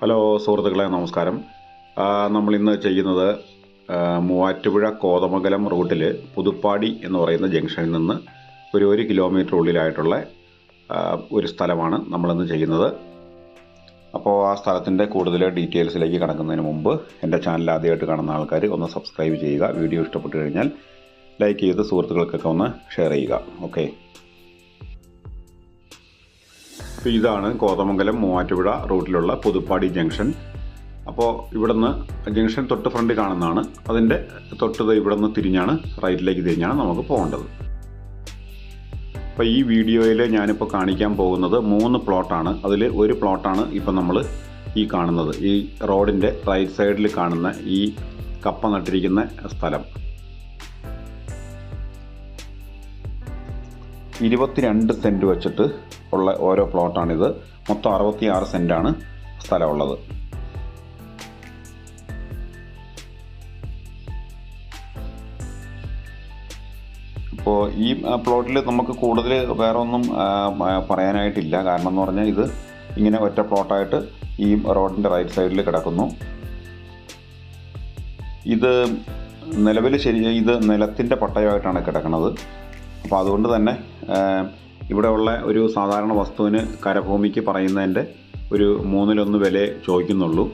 Hello സുഹൃത്തുക്കളെ, നമസ്കാരം. നമ്മളിന്ന് ചെയ്യുന്നത് മൂവാറ്റുപുഴ കോതമംഗലം റൂട്ടിൽ പുതുപ്പാടി എന്ന് പറയുന്ന ജംഗ്ഷനിൽ നിന്ന് ഒരു കിലോമീറ്റർ ഉള്ളിലായിട്ടുള്ള ഒരു സ്ഥലമാണ് നമ്മളിന്ന് ചെയ്യുന്നത്. അപ്പോൾ ആ സ്ഥലത്തിൻ്റെ കൂടുതൽ ഡീറ്റെയിൽസിലേക്ക് കടക്കുന്നതിന് മുമ്പ് എൻ്റെ ചാനൽ ആദ്യമായിട്ട് കാണുന്ന ആൾക്കാർ ഒന്ന് സബ്സ്ക്രൈബ് ചെയ്യുക. വീഡിയോ ഇഷ്ടപ്പെട്ടു കഴിഞ്ഞാൽ ലൈക്ക് ചെയ്ത് സുഹൃത്തുക്കൾക്കൊക്കെ ഒന്ന് ഷെയർ ചെയ്യുക. ഓക്കെ, അപ്പോൾ ഇതാണ് കോതമംഗലം മൂവാറ്റുപുഴ റൂട്ടിലുള്ള പുതുപ്പാടി ജംഗ്ഷൻ. അപ്പോൾ ഇവിടുന്ന് ജംഗ്ഷൻ തൊട്ട് ഫ്രണ്ട് കാണുന്നതാണ്. അതിൻ്റെ തൊട്ട് ഇവിടുന്ന് തിരിഞ്ഞാണ്, റൈറ്റിലേക്ക് തിരിഞ്ഞാണ് നമുക്ക് പോകേണ്ടത്. അപ്പോൾ ഈ വീഡിയോയിൽ ഞാനിപ്പോൾ കാണിക്കാൻ പോകുന്നത് 3 പ്ലോട്ടാണ്. അതിൽ ഒരു പ്ലോട്ടാണ് ഇപ്പം നമ്മൾ ഈ കാണുന്നത്. ഈ റോഡിൻ്റെ റൈറ്റ് സൈഡിൽ കാണുന്ന ഈ കപ്പ നട്ടിരിക്കുന്ന സ്ഥലം 22 സെൻറ്റ് വെച്ചിട്ട് ഉള്ള ഓരോ പ്ലോട്ടാണിത്. മൊത്തം 66 സെൻറ്റാണ് സ്ഥലമുള്ളത്. അപ്പോൾ ഈ പ്ലോട്ടിൽ നമുക്ക് കൂടുതൽ വേറെ ഒന്നും പറയാനായിട്ടില്ല. കാരണം എന്ന് പറഞ്ഞാൽ ഇത് ഇങ്ങനെ ഒറ്റ പ്ലോട്ടായിട്ട് ഈ റോഡിൻ്റെ റൈറ്റ് സൈഡിൽ കിടക്കുന്നു. ഇത് നിലവിൽ ഇത് നിലത്തിൻ്റെ പട്ടയമായിട്ടാണ് കിടക്കുന്നത്. അപ്പോൾ അതുകൊണ്ട് തന്നെ ഇവിടെയുള്ള ഒരു സാധാരണ വസ്തുവിന് കരഭൂമിക്ക് പറയുന്നതിൻ്റെ ഒരു 1/3 വില ചോദിക്കുന്നുള്ളൂ.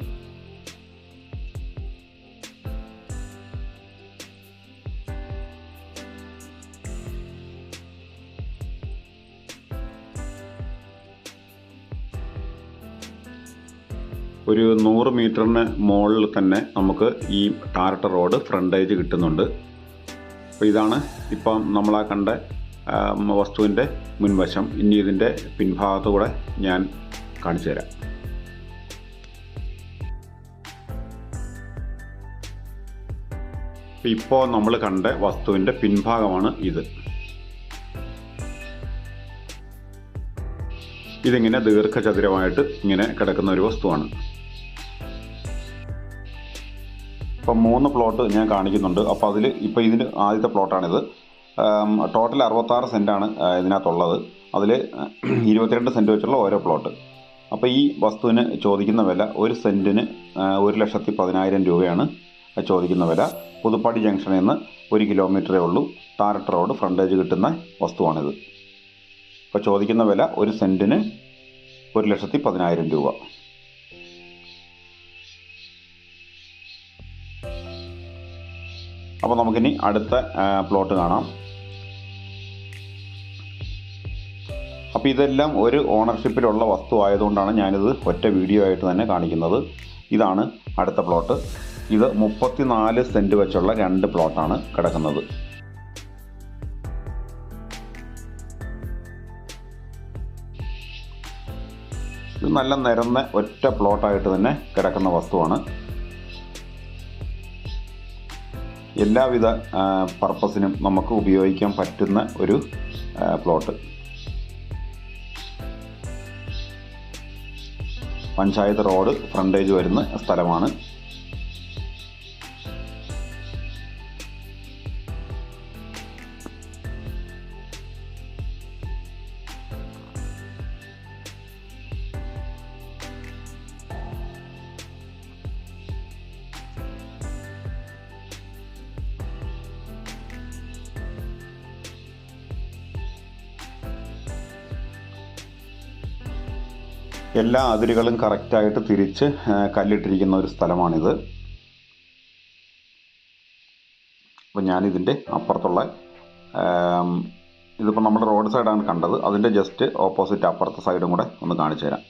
ഒരു 100 മീറ്ററിന് മുകളിൽ തന്നെ നമുക്ക് ഈ ടാറിട്ട റോഡ് ഫ്രണ്ടേജ് കിട്ടുന്നുണ്ട്. അപ്പോൾ ഇതാണ് ഇപ്പം നമ്മളാ കണ്ട വസ്തുവിൻ്റെ മുൻവശം. ഇനി ഇതിൻ്റെ പിൻഭാഗത്തു കൂടെ ഞാൻ കാണിച്ചു തരാം. ഇപ്പോൾ നമ്മൾ കണ്ട വസ്തുവിൻ്റെ പിൻഭാഗമാണ് ഇത്. ഇതിങ്ങനെ ദീർഘചതുരമായിട്ട് ഇങ്ങനെ കിടക്കുന്ന ഒരു വസ്തുവാണ്. ഇപ്പം 3 പ്ലോട്ട് ഞാൻ കാണിക്കുന്നുണ്ട്. അപ്പോൾ അതിൽ ഇപ്പോൾ ഇതിന് ആദ്യത്തെ പ്ലോട്ടാണിത്. ടോട്ടൽ 66 സെൻറ്റാണ് ഇതിനകത്തുള്ളത്. അതിൽ 22 സെൻറ്റ് വെച്ചുള്ള ഓരോ പ്ലോട്ട്. അപ്പോൾ ഈ വസ്തുവിന് ചോദിക്കുന്ന വില ഒരു സെൻറ്റിന് 1,10,000 രൂപയാണ് ചോദിക്കുന്ന വില. പുതുപ്പാടി ജംഗ്ഷനിൽ നിന്ന് 1 കിലോമീറ്ററേ ഉള്ളൂ. ടാറിട്ട റോഡ് ഫ്രണ്ടേജ് കിട്ടുന്ന വസ്തുവാണിത്. അപ്പോൾ ചോദിക്കുന്ന വില ഒരു സെൻറ്റിന് 1,10,000 രൂപ. അപ്പോൾ നമുക്കിനി അടുത്ത പ്ലോട്ട് കാണാം. അപ്പോൾ ഇതെല്ലാം ഒരു ഓണർഷിപ്പിലുള്ള വസ്തു ആയതുകൊണ്ടാണ് ഞാനിത് ഒറ്റ വീഡിയോ ആയിട്ട് തന്നെ കാണിക്കുന്നത്. ഇതാണ് അടുത്ത പ്ലോട്ട്. ഇത് 34 സെൻറ്റ് വെച്ചുള്ള 2 പ്ലോട്ടാണ് കിടക്കുന്നത്. ഇത് നല്ല നിരന്ന ഒറ്റ പ്ലോട്ടായിട്ട് തന്നെ കിടക്കുന്ന വസ്തുവാണ്. എല്ലാവിധ പർപ്പസിനും നമുക്ക് ഉപയോഗിക്കാൻ പറ്റുന്ന ഒരു പ്ലോട്ട്. പഞ്ചായത്ത് റോഡ് ഫ്രണ്ടേജ് വരുന്ന സ്ഥലമാണ്. എല്ലാ അതിരുകളും കറക്റ്റായിട്ട് തിരിച്ച് കല്ലിട്ടിരിക്കുന്ന ഒരു സ്ഥലമാണിത്. അപ്പോൾ ഞാനിതിൻ്റെ അപ്പുറത്തുള്ള ഇതിപ്പോൾ നമ്മൾ റോഡ് സൈഡാണ് കണ്ടത്. അതിൻ്റെ ജസ്റ്റ് ഓപ്പോസിറ്റ് അപ്പുറത്തെ സൈഡും കൂടെ ഒന്ന് കാണിച്ചു തരാം.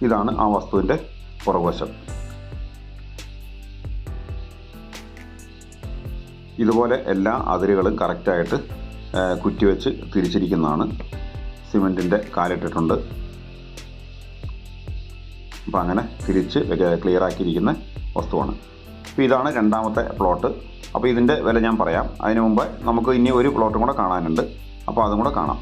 ഇതാണ് ആ വസ്തുവിൻ്റെ പുറകുവശം. ഇതുപോലെ എല്ലാ അതിരുകളും കറക്റ്റായിട്ട് കുറ്റിവെച്ച് തിരിച്ചിരിക്കുന്നതാണ്. സിമെൻറ്റിൻ്റെ കാലിട്ടിട്ടുണ്ട്. അപ്പോൾ അങ്ങനെ തിരിച്ച് ക്ലിയർ ആക്കിയിരിക്കുന്ന വസ്തുവാണ്. അപ്പോൾ ഇതാണ് രണ്ടാമത്തെ പ്ലോട്ട്. അപ്പോൾ ഇതിൻ്റെ വില ഞാൻ പറയാം. അതിന് മുമ്പ് നമുക്ക് ഇനി ഒരു പ്ലോട്ടും കൂടെ കാണാനുണ്ട്, അപ്പോൾ അതും കൂടെ കാണാം.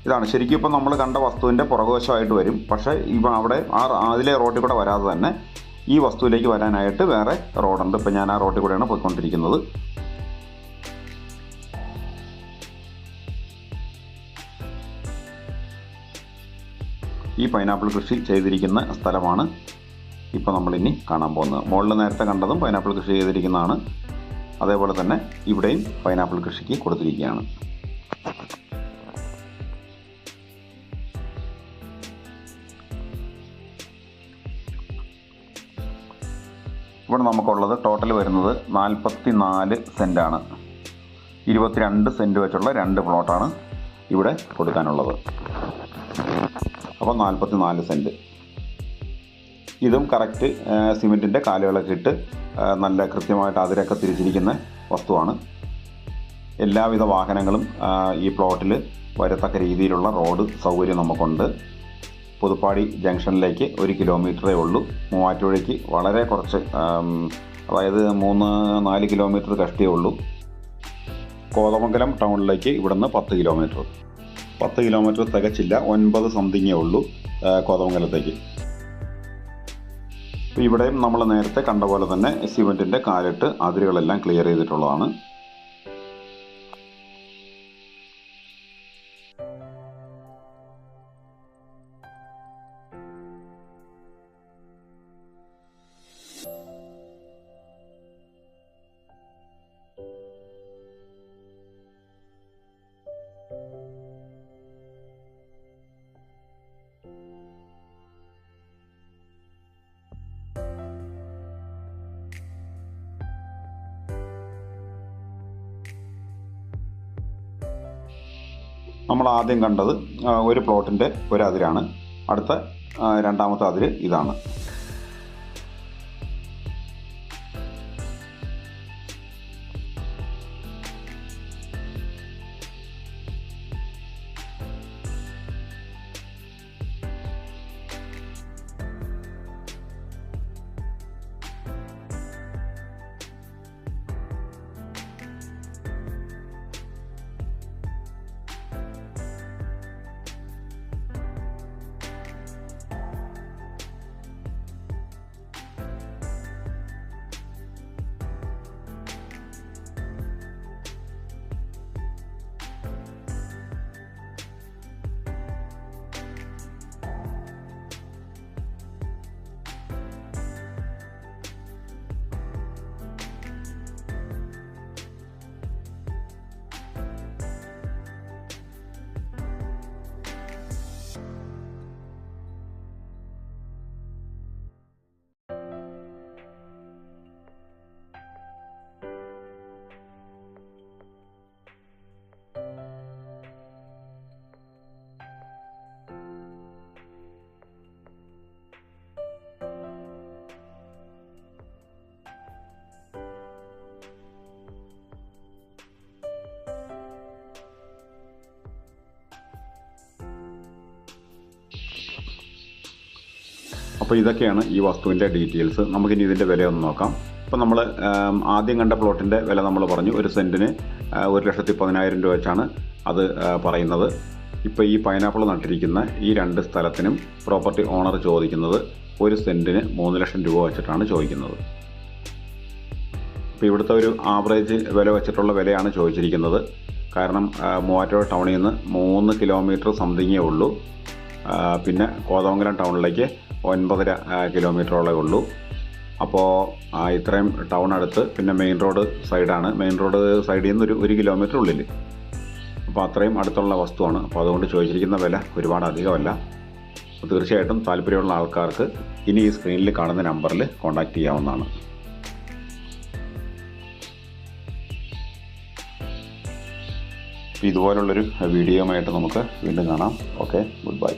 ഇതാണ് ശരിക്കും ഇപ്പോൾ നമ്മൾ കണ്ട വസ്തുവിൻ്റെ പുറകുവശമായിട്ട് വരും. പക്ഷേ ഇപ്പോൾ അവിടെ അതിലെ റോഡിൽ കൂടെ വരാതെ തന്നെ ഈ വസ്തുവിലേക്ക് വരാനായിട്ട് വേറെ റോഡുണ്ട്. ഇപ്പോൾ ഞാൻ ആ റോഡിൽ കൂടെയാണ് പോയിക്കൊണ്ടിരിക്കുന്നത്. ഈ പൈനാപ്പിൾ കൃഷി ചെയ്തിരിക്കുന്ന സ്ഥലമാണ് ഇപ്പോൾ നമ്മളിനി കാണാൻ പോകുന്നത്. മുകളിൽ നേരത്തെ കണ്ടതും പൈനാപ്പിൾ കൃഷി ചെയ്തിരിക്കുന്നതാണ്. അതേപോലെ തന്നെ ഇവിടെയും പൈനാപ്പിൾ കൃഷിക്ക് കൊടുത്തിരിക്കുകയാണ്. ഇവിടെ നമുക്കുള്ളത് ടോട്ടൽ വരുന്നത് 44 സെൻറ്റാണ്. 22 സെൻറ്റ് വെച്ചുള്ള 2 പ്ലോട്ടാണ് ഇവിടെ കൊടുക്കാനുള്ളത്. അപ്പോൾ 44 സെൻറ്റ്. ഇതും കറക്റ്റ് സിമെൻറ്റിൻ്റെ കാലുകളൊക്കെ ഇട്ട് നല്ല കൃത്യമായിട്ട് അതിരൊക്കെ തിരിച്ചിരിക്കുന്ന വസ്തുവാണ്. എല്ലാവിധ വാഹനങ്ങളും ഈ പ്ലോട്ടിൽ വരത്തക്ക രീതിയിലുള്ള റോഡ് സൗകര്യം നമുക്കുണ്ട്. പുതുപ്പാടി ജംഗ്ഷനിലേക്ക് 1 കിലോമീറ്ററേ ഉള്ളൂ. മൂവാറ്റുപുഴയ്ക്ക് വളരെ കുറച്ച്, അതായത് 3-4 കിലോമീറ്റർ കഷ്ടിയേ ഉള്ളൂ. കോതമംഗലം ടൗണിലേക്ക് ഇവിടുന്ന് 10 കിലോമീറ്റർ. 10 കിലോമീറ്റർ തികച്ചില്ല, 9 സംതിങ്ങേ ഉള്ളൂ കോതമംഗലത്തേക്ക്. ഇവിടെയും നമ്മൾ നേരത്തെ കണ്ട പോലെ തന്നെ സിമെൻറ്റിൻ്റെ കാലിട്ട് അതിരുകളെല്ലാം ക്ലിയർ ചെയ്തിട്ടുള്ളതാണ്. നമ്മൾ ആദ്യം കണ്ടത് ഒരു പ്ലോട്ടിൻ്റെ ഒരു അതിരാണ്. അടുത്ത രണ്ടാമത്തെ അതിര് ഇതാണ്. അപ്പോൾ ഇതൊക്കെയാണ് ഈ വസ്തുവിൻ്റെ ഡീറ്റെയിൽസ്. നമുക്കിനി ഇതിൻ്റെ വില ഒന്ന് നോക്കാം. ഇപ്പോൾ നമ്മൾ ആദ്യം കണ്ട പ്ലോട്ടിൻ്റെ വില നമ്മൾ പറഞ്ഞു, ഒരു സെൻറ്റിന് 1,10,000 രൂപ വെച്ചാണ് അത് പറയുന്നത്. ഇപ്പോൾ ഈ പൈനാപ്പിൾ നട്ടിരിക്കുന്ന ഈ 2 സ്ഥലത്തിനും പ്രോപ്പർട്ടി ഓണർ ചോദിക്കുന്നത് ഒരു സെൻറ്റിന് 3 ലക്ഷം രൂപ വെച്ചിട്ടാണ് ചോദിക്കുന്നത്. ഇപ്പോൾ ഇവിടുത്തെ ഒരു ആവറേജ് വില വെച്ചിട്ടുള്ള വിലയാണ് ചോദിച്ചിരിക്കുന്നത്. കാരണം മൂവാറ്റുപുഴ ടൗണിൽ നിന്ന് 3 കിലോമീറ്റർ സംതിങ്ങേ ഉള്ളൂ. പിന്നെ കോതമംഗലം ടൗണിലേക്ക് 9.5 കിലോമീറ്ററോളേ ഉള്ളൂ. അപ്പോൾ ഇത്രയും ടൗൺ അടുത്ത്, പിന്നെ മെയിൻ റോഡ് സൈഡാണ്. മെയിൻ റോഡ് സൈഡിൽ നിന്ന് 1 കിലോമീറ്റർ ഉള്ളിൽ. അപ്പോൾ അത്രയും അടുത്തുള്ള വസ്തുവാണ്. അപ്പോൾ അതുകൊണ്ട് ചോദിച്ചിരിക്കുന്ന വില ഒരുപാട് അധികമല്ല. തീർച്ചയായിട്ടും താല്പര്യമുള്ള ആൾക്കാർക്ക് ഇനി ഈ സ്ക്രീനിൽ കാണുന്ന നമ്പറിൽ കോൺടാക്റ്റ് ചെയ്യാവുന്നതാണ്. ഇതുപോലുള്ളൊരു വീഡിയോയുമായിട്ട് നമുക്ക് വീണ്ടും കാണാം. Okay, good bye.